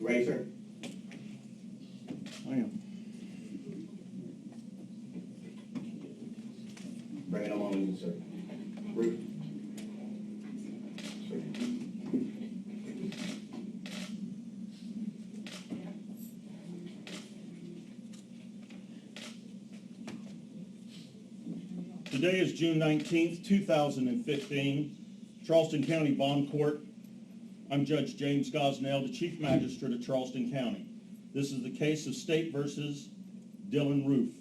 Ready, sir? I am. Bring it along with you, sir. Ruth? Sir. Today is June 19th, 2015, Charleston County Bond Court. I'm Judge James Gosnell, the Chief Magistrate of Charleston County. This is the case of State versus Dylan Roof.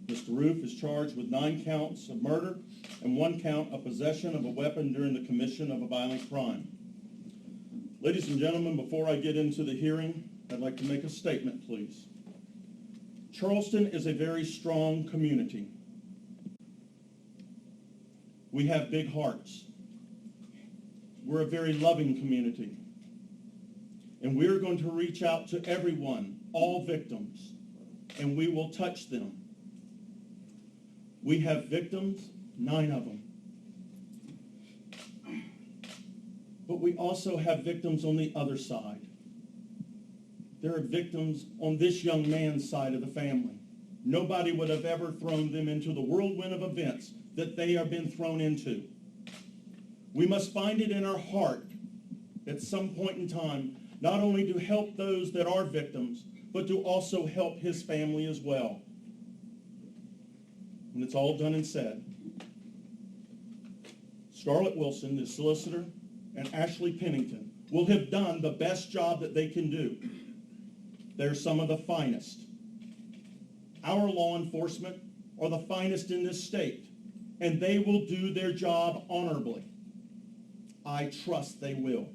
Mr. Roof is charged with 9 counts of murder and 1 count of possession of a weapon during the commission of a violent crime. Ladies and gentlemen, before I get into the hearing, I'd like to make a statement, please. Charleston is a very strong community. We have big hearts. We're a very loving community. And we're going to reach out to everyone, all victims, and we will touch them. We have victims, 9 of them. But we also have victims on the other side. There are victims on this young man's side of the family. Nobody would have ever thrown them into the whirlwind of events that they have been thrown into. We must find it in our heart at some point in time, not only to help those that are victims, but to also help his family as well. When it's all done and said, Scarlett Wilson, the solicitor, and Ashley Pennington will have done the best job that they can do. They're some of the finest. Our law enforcement are the finest in this state, and they will do their job honorably. I trust they will.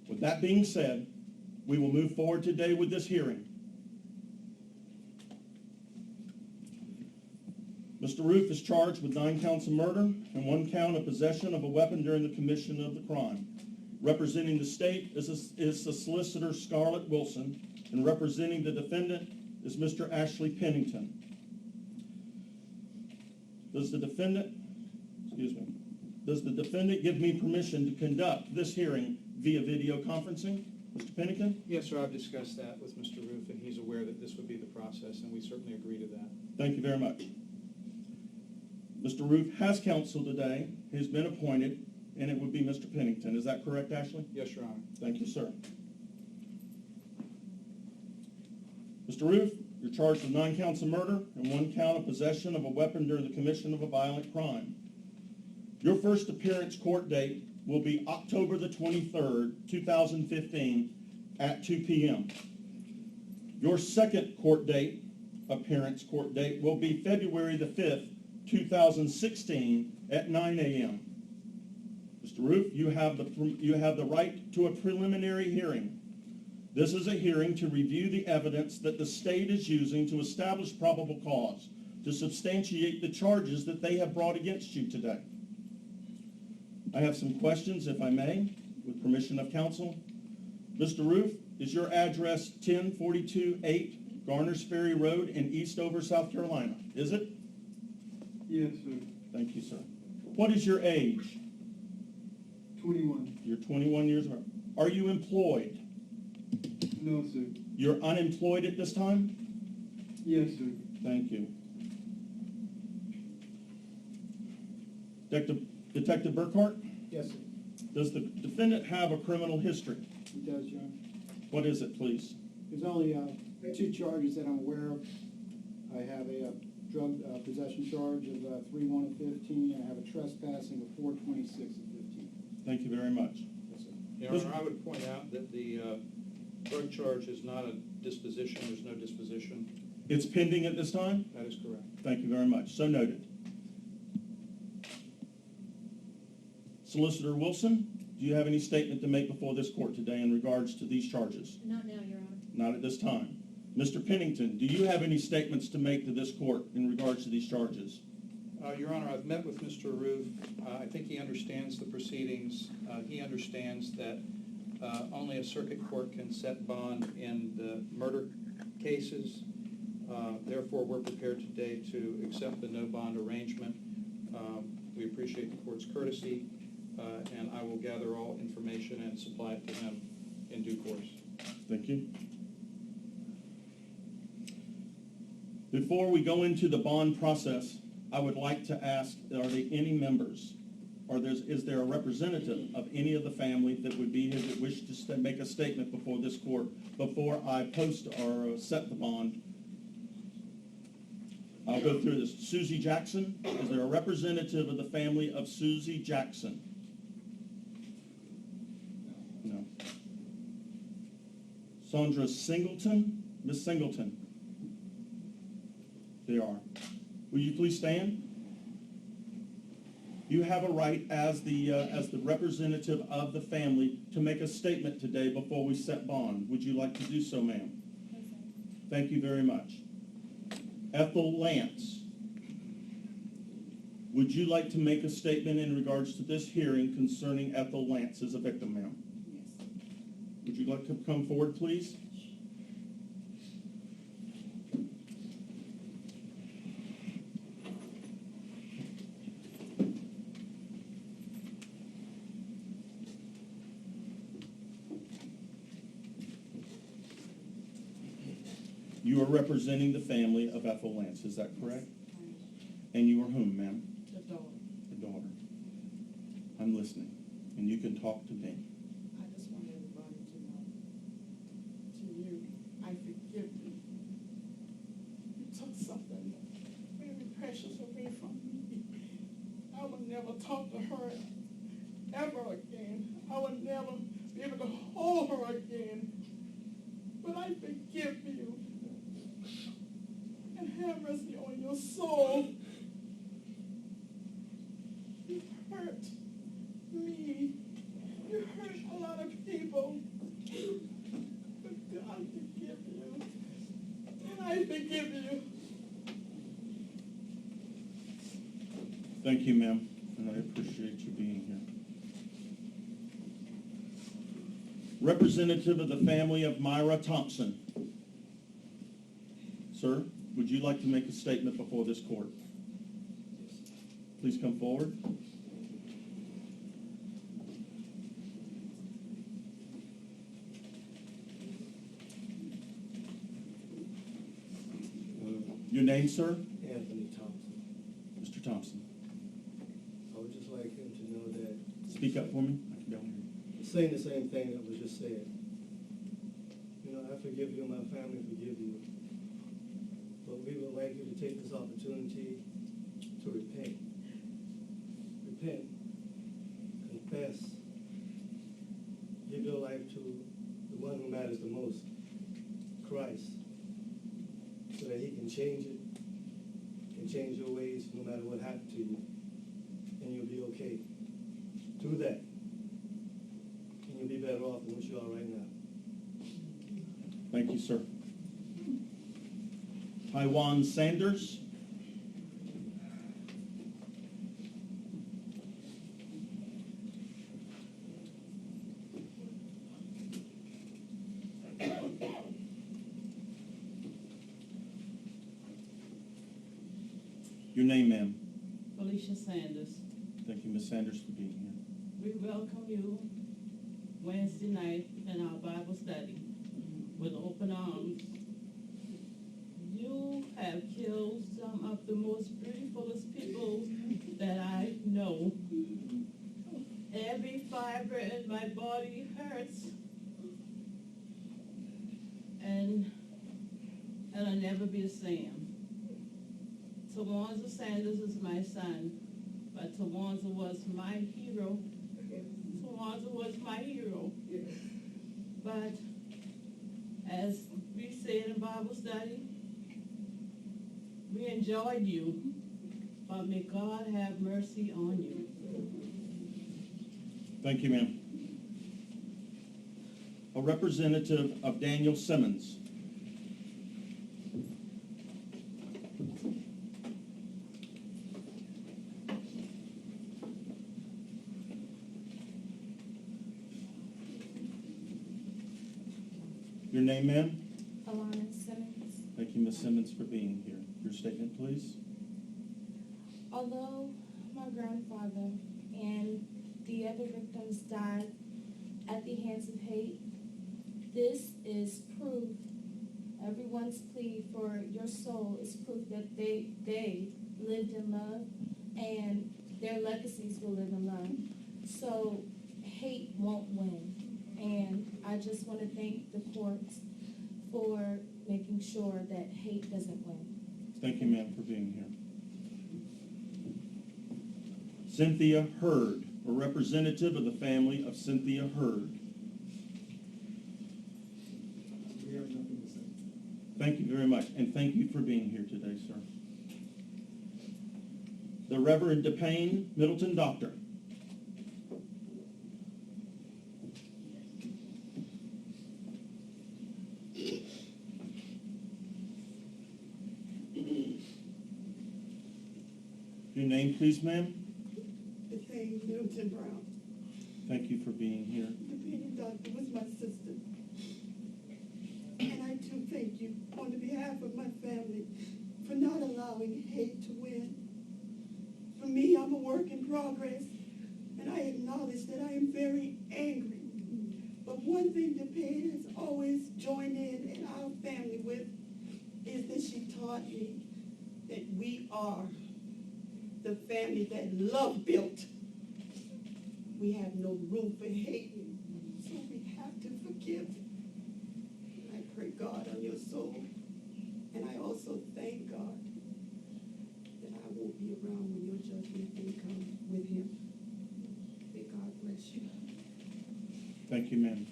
With that being said, we will move forward today with this hearing. Mr. Roof is charged with 9 counts of murder and 1 count of possession of a weapon during the commission of the crime. Representing the state is the solicitor Scarlett Wilson, and representing the defendant is Mr. Ashley Pennington. Does the defendant give me permission to conduct this hearing via video conferencing? Mr. Pennington? Yes, sir. I've discussed that with Mr. Roof, and he's aware that this would be the process, and we certainly agree to that. Thank you very much. Mr. Roof has counsel today. He's been appointed, and it would be Mr. Pennington. Is that correct, Ashley? Yes, Your Honor. Thank you, sir. Mr. Roof, you're charged with 9 counts of murder and 1 count of possession of a weapon during the commission of a violent crime. Your first appearance court date will be October the 23rd, 2015 at 2 p.m. Your second appearance court date will be February the 5th, 2016 at 9 a.m. Mr. Roof, you have the right to a preliminary hearing. This is a hearing to review the evidence that the state is using to establish probable cause to substantiate the charges that they have brought against you today. I have some questions, if I may, with permission of counsel. Mr. Roof, is your address 10428 Garners Ferry Road in Eastover, South Carolina? Is it? Yes, sir. Thank you, sir. What is your age? 21. You're 21 years old. Are you employed? No, sir. You're unemployed at this time? Yes, sir. Thank you. Detective Burkhart, Yes, sir. does the defendant have a criminal history? He does, Your Honor. What is it, please? There's only 2 charges that I'm aware of. I have a drug possession charge of 3-1 of 15, and I have a trespassing of 426 of 15. Thank you very much. Yes, sir. Your Honor, I would point out that the drug charge is not a disposition. There's no disposition. It's pending at this time? That is correct. Thank you very much. So noted. Solicitor Wilson, do you have any statement to make before this court today in regards to these charges? Not now, Your Honor. Not at this time. Mr. Pennington, do you have any statements to make to this court in regards to these charges? Your Honor, I've met with Mr. Roof. I think he understands the proceedings. He understands that only a circuit court can set bond in the murder cases. Therefore, we're prepared today to accept the no bond arrangement. We appreciate the court's courtesy, and I will gather all information and supply it to him in due course. Thank you. Before we go into the bond process, I would like to ask, are there any members, or is there a representative of any of the family that would be here that wish to make a statement before this court before I post or set the bond? I'll go through this. Susie Jackson, is there a representative of the family of Susie Jackson? No. Sandra Singleton, Miss Singleton. They are. Will you please stand? You have a right as the representative of the family to make a statement today before we set bond. Would you like to do so, ma'am? Yes, sir. Thank you very much. Ethel Lance, would you like to make a statement in regards to this hearing concerning Ethel Lance as a victim, ma'am? Yes. Would you like to come forward, please? You are representing the family of Ethel Lance, is that correct? And you are whom, ma'am? The daughter. The daughter. I'm listening, and you can talk to me. I just want everybody to know, to you, I forgive you. You took something very precious away from me. I would never talk to her ever again. I would never be able to hold her again. But I forgive you. And have mercy on your soul. You hurt me. You hurt a lot of people. But God forgive you. And I forgive you. Thank you, ma'am, and I appreciate you being here. Representative of the family of Myra Thompson. Sir, would you like to make a statement before this court? Please come forward. Your name, sir? Anthony Thompson. Mr. Thompson. I would just like him to know that Speak up for me. I can barely hear you. saying the same thing that was just said. You know, I forgive you and my family forgive you. But we would like you to take this opportunity to repent. Repent. Confess. Give your life to the one who matters the most, Christ, so that he can change it, can change your ways no matter what happened to you, and you'll be okay. Do that, and you'll be better off than what you are right now. Thank you, sir. Taiwan Sanders. Your name, ma'am. Felicia Sanders. Thank you, Ms. Sanders, for being here. We welcome you Wednesday night in our Bible study with open arms. You have killed some of the most beautifulest people that I know. Every fiber in my body hurts. And I'll never be the same. Tawanza Sanders is my son, but Tawanza was my hero. Tawanza was my hero. But as we said in Bible study, we enjoyed you, but may God have mercy on you. Thank you, ma'am. A representative of Daniel Simmons. Your name, ma'am? Alana Simmons. Thank you, Ms. Simmons, for being here. Your statement, please. Although my grandfather and the other victims died at the hands of hate, This is proof, everyone's plea for your soul is proof that they lived in love and their legacies will live in love. So hate won't win. And I just want to thank the courts for making sure that hate doesn't win. Thank you, ma'am, for being here. Cynthia Hurd, a representative of the family of Cynthia Hurd. We have nothing to say. Thank you very much, and thank you for being here today, sir. The Reverend DePayne Middleton Doctor. Your name, please, ma'am? The thing, Middleton Brown. Thank you for being here. The painting doctor was my sister. And I too thank you on the behalf of my family for not allowing hate to win. For me, I'm a work in progress, and I acknowledge that I am very angry. But one thing DePayne has always joined in our family with is that she taught me that we are the family that love built. We have no room for hating, so we have to forgive. I pray God on your soul, and I also thank God that I won't be around when your judgment day comes with him. May God bless you. Thank you, ma'am.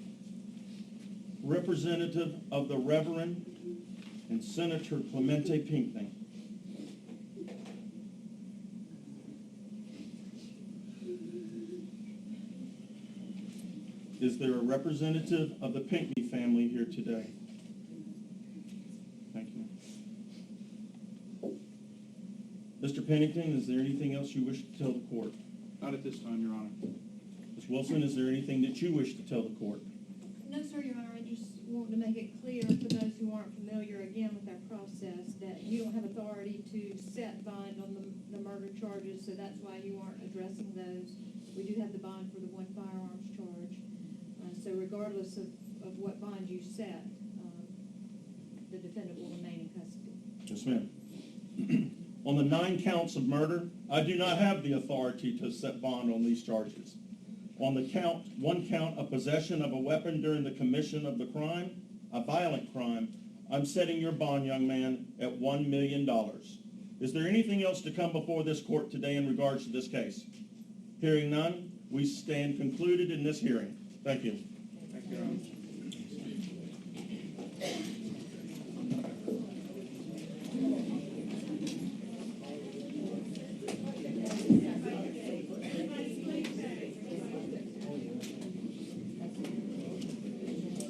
Representative of the Reverend and Senator Clemente Pinckney. Is there a representative of the Pinckney family here today? Thank you. Mr. Pennington, is there anything else you wish to tell the court? Not at this time, Your Honor. Ms. Wilson, is there anything that you wish to tell the court? No, sir, Your Honor, I just want to make it clear for those who aren't familiar again with that process, that you don't have authority to set bond on the murder charges, so that's why you aren't addressing those. We do have the bond for the one firearms charge. So regardless of what bond you set, the defendant will remain in custody. Yes, ma'am. On the 9 counts of murder, I do not have the authority to set bond on these charges. On the one count of possession of a weapon during the commission of the crime, a violent crime, I'm setting your bond, young man, at $1 million. Is there anything else to come before this court today in regards to this case? Hearing none, we stand concluded in this hearing. Thank you. Thank you, Your Honor.